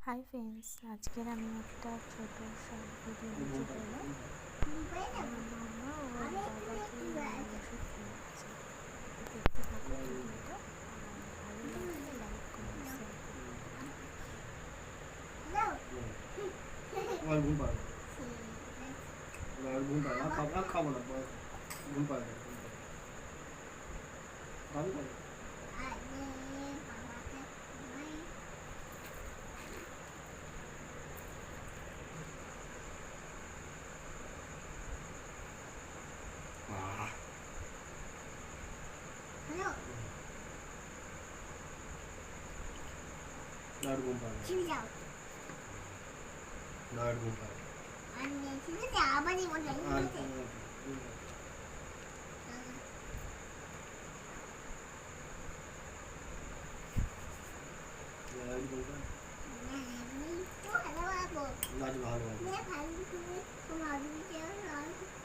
Hi friends, আজকের আমি একটা ছোট শর্ট ভিডিও নিচে করবো। আমার মামা ও বাবাকে ওষুধ খাওয়াচ্ছে। দেখতে থাকো ভিডিওটা, আর ভালো লাগলে লাইক কমেন্ট শেয়ার করো। আমার ঘুম পাড়ে ঘুম পাড়ে খাবো না ঘুম পাড়ে 나를 공부하네. 진짜. 나를 공부하네. 아니, 진짜 아버지 먼저 힘들지. 나를 공부하네. 또 하려고. 나지 마, 하러 가지. 내 발이 그 어디서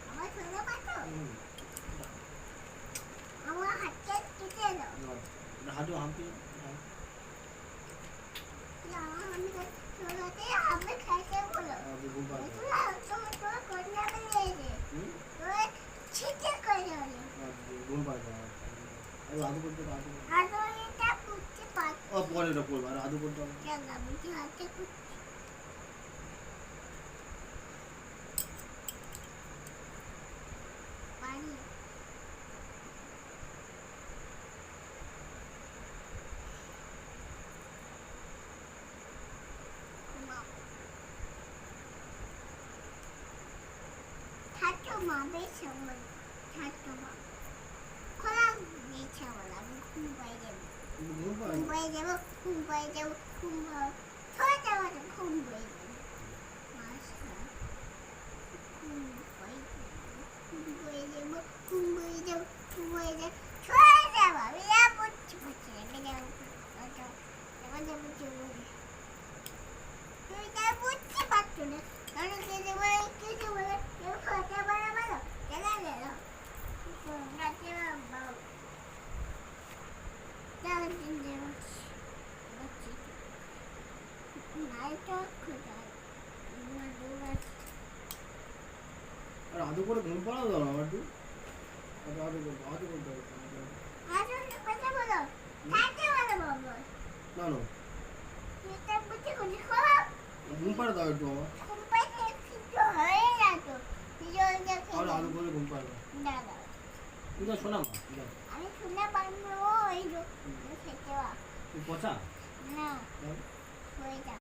아마 들어봤어. 아마 학교 기대로. 나 하도 함께. 야, 언니가 저한테 한번 갈게 보여. 나를 공부하네. 또 건너면 해야지. 응? 너 진짜 걸려야 나를 공부하네. 나도 볼때 나도. 아들이 딱 붙지 마. 뭐가래라 볼 말. 나도 볼때. 야, 나무지한테 붙지. 많이. 고마워. 다좀마음에 채워. 다좀마. 코랑 내 채워라고 공부해야 돼. 공부하네. 공부해야 되고 서자마자 공부해야 돼. 맛있어. 공부해야 돼. 좋아하잖아. 왜 붙지 그냥 내가 붙지 왜 붙지 맞추네. 너는 그지 왜 여기 가자마자 내가 하지만 뭐 나는 진짜 맞지. 날도 크다. 누가 나도 করে ঘুম পাড়াও দাও আমার একটু আদো করতে 아저씨 가자마자 다자마자 먹어. 나는 일단 붙이고 커라. ঘুম পাড়া দাও একটু আমার 공부해 필요해라도 이제 আর আদো করে ঘুম পাড়া 나가. 이거 শোনা মা 이거 아니 그냥 방로 이거 이렇게 와. তুই পচা 나 보이자.